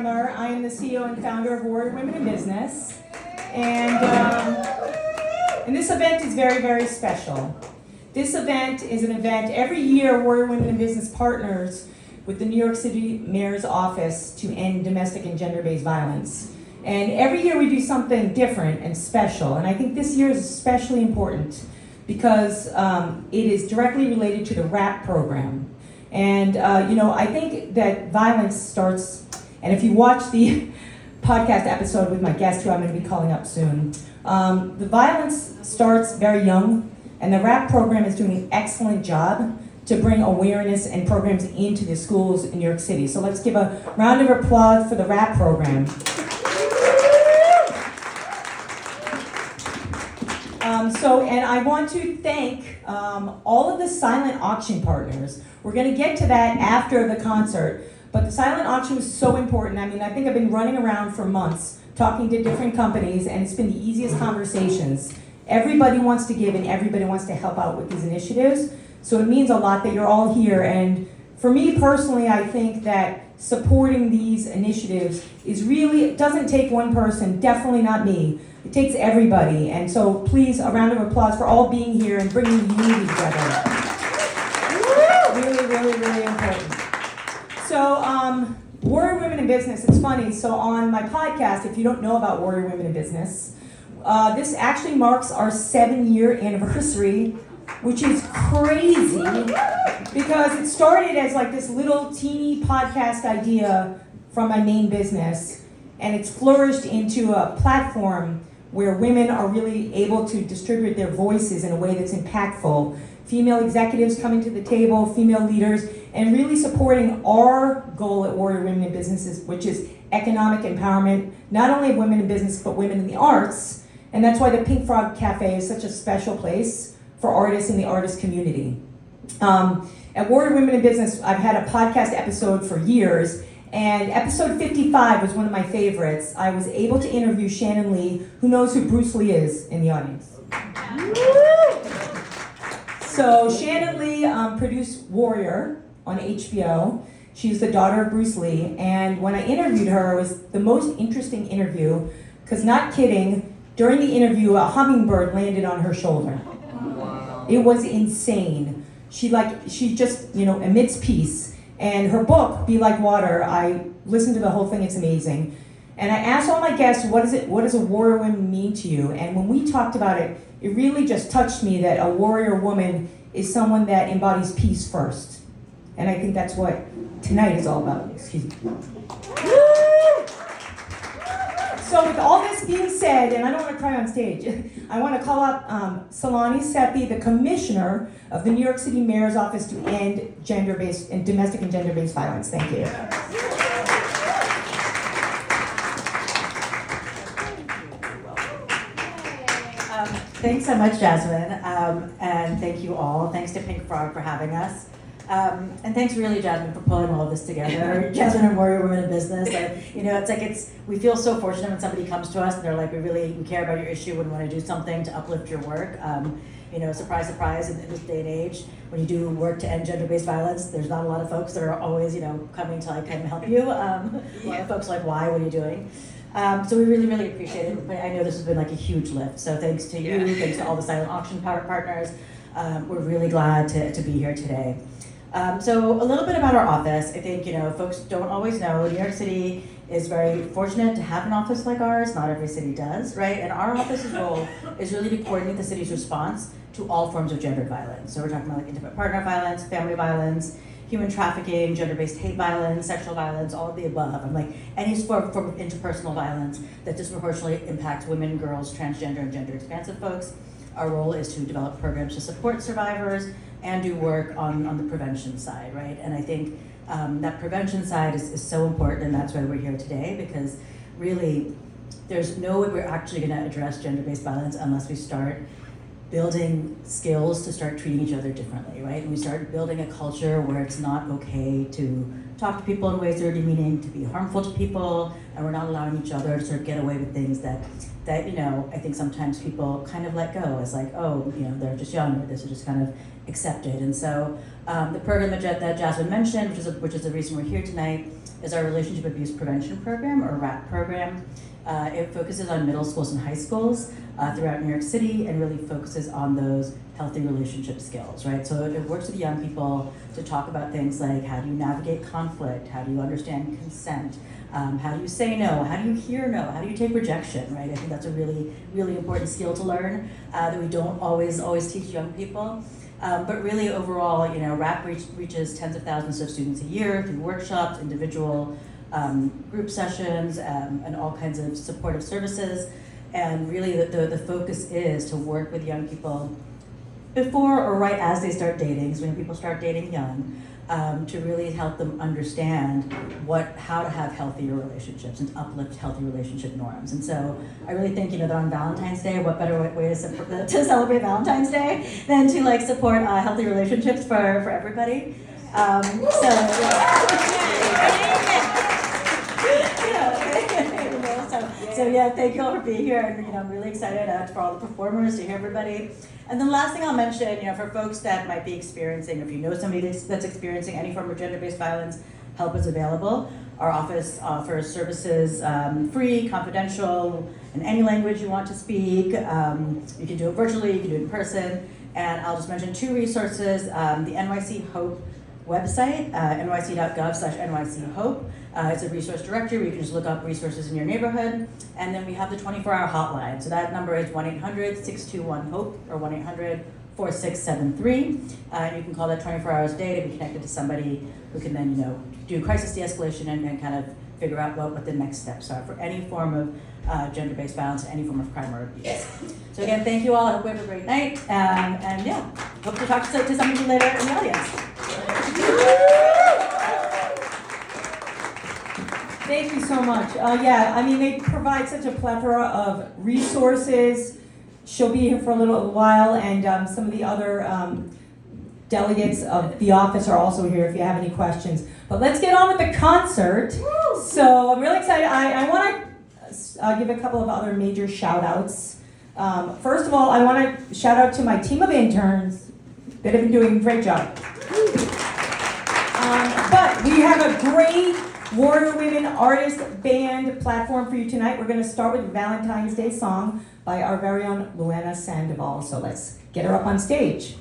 Sandler. I am the CEO and founder of Warrior Women in Business. And this event is very, very special. This event is an event, every year Warrior Women in Business partners with the New York City Mayor's Office to end domestic and gender-based violence. And every year we do something different and special. And I think this year is especially important because it is directly related to the RAPP program. And I think that violence starts, and if you watch the podcast episode with my guest, who I'm going to be calling up soon, the violence starts very young, and the RAPP program is doing an excellent job to bring awareness and programs into the schools in New York City. So let's give a round of applause for the RAPP program. And I want to thank all of the silent auction partners. We're going to get to that after the concert, but the silent auction was so important. I mean, I think I've been running around for months talking to different companies, and it's been the easiest conversations. Everybody wants to give and everybody wants to help out with these initiatives, so it means a lot that you're all here. And for me personally, I think that supporting these initiatives is really, it doesn't take one person, definitely not me. It takes everybody, and so please, a round of applause for all being here and bringing unity together. Really, really, really important. So, Warrior Women in Business, it's funny, so on my podcast, if you don't know about Warrior Women in Business, this actually marks our 7-year anniversary, which is crazy, because it started as like this little teeny podcast idea from my main business, and it's flourished into a platform where women are really able to distribute their voices in a way that's impactful. Female executives coming to the table, female leaders, and really supporting our goal at Warrior Women in Businesses, which is economic empowerment, not only of women in business, but women in the arts. And that's why the Pink Frog Cafe is such a special place for artists in the artist community. At Warrior Women in Business, I've had a podcast episode for years, and episode 55 was one of my favorites. I was able to interview Shannon Lee, who knows who Bruce Lee is in the audience. So Shannon Lee produced Warrior on HBO. She's the daughter of Bruce Lee, and when I interviewed her, it was the most interesting interview, because not kidding, during the interview, a hummingbird landed on her shoulder. Wow. It was insane. She just, emits peace. And her book, Be Like Water, I listened to the whole thing, it's amazing. And I asked all my guests, what does a warrior woman mean to you? And when we talked about it, it really just touched me that a warrior woman is someone that embodies peace first. And I think that's what tonight is all about. Excuse me. So with all this being said, and I don't want to cry on stage, I want to call up Salani Sethi, the commissioner of the New York City Mayor's Office to end gender-based and domestic and gender-based violence. Thank you. Thanks so much, Jasmine, and thank you all. Thanks to Pink Frog for having us. And thanks really, Jasmine, for pulling all of this together. Jasmine and Warrior Women in Business. We feel so fortunate when somebody comes to us and they're like, we care about your issue and want to do something to uplift your work. Surprise, surprise, in this day and age, when you do work to end gender-based violence, there's not a lot of folks that are always, coming to help you. A lot of folks are like, why? What are you doing? So we really, really appreciate it. But I know this has been like a huge lift. So thanks to you, thanks to all the silent auction partners. We're really glad to be here today. So a little bit about our office. I think, folks don't always know, New York City is very fortunate to have an office like ours. Not every city does, right? And our office's role is really to coordinate the city's response to all forms of gendered violence. So we're talking about intimate partner violence, family violence, human trafficking, gender-based hate violence, sexual violence, all of the above. Any form of interpersonal violence that disproportionately impacts women, girls, transgender, and gender-expansive folks. Our role is to develop programs to support survivors and do work on the prevention side, right? And I think that prevention side is so important, and that's why we're here today, because really there's no way we're actually gonna address gender-based violence unless we start building skills to start treating each other differently, right? And we start building a culture where it's not okay to talk to people in ways that are demeaning, to be harmful to people, and we're not allowing each other to sort of get away with things that I think sometimes people kind of let go as like, oh, they're just young, or this is just kind of accepted. And so the program that Jasmine mentioned, which is the reason we're here tonight, is our Relationship Abuse Prevention Program, or RAPP Program. It focuses on middle schools and high schools throughout New York City, and really focuses on those healthy relationship skills, right? So it works with young people to talk about things like, how do you navigate conflict? How do you understand consent? How do you say no? How do you hear no? How do you take rejection, right? I think that's a really, really important skill to learn that we don't always teach young people. But really overall, RAPP reaches tens of thousands of students a year through workshops, individual group sessions, and all kinds of supportive services. And really the focus is to work with young people before or right as they start dating, so when people start dating young, to really help them understand how to have healthier relationships and to uplift healthy relationship norms. And so I really think, that on Valentine's Day, what better way to celebrate Valentine's Day than to support healthy relationships for everybody. So yeah, thank you all for being here, and I'm really excited for all the performers, to hear everybody. And then last thing I'll mention, for folks that might be experiencing, if you know somebody that's experiencing any form of gender-based violence, help is available. Our office offers services free, confidential, in any language you want to speak. You can do it virtually, you can do it in person. And I'll just mention 2 resources, the NYC Hope website, nyc.gov/nychope. It's a resource directory where you can just look up resources in your neighborhood. And then we have the 24-hour hotline. So that number is 1-800-621-HOPE or 1-800-4673. And you can call that 24 hours a day to be connected to somebody who can then, do crisis de-escalation and kind of figure out what the next steps are for any form of gender-based violence, any form of crime or abuse. So again, thank you all. I hope you have a great night. And yeah, hope to talk to some of you later in the audience. Thank you so much. They provide such a plethora of resources. She'll be here for a little while, and some of the other delegates of the office are also here if you have any questions. But let's get on with the concert. So I'm really excited. I want to give a couple of other major shout outs. First of all, I want to shout out to my team of interns that have been doing a great job. But we have a great Warrior Women Artist Band platform for you tonight. We're going to start with Valentine's Day song by our very own Luana Sandoval. So let's get her up on stage.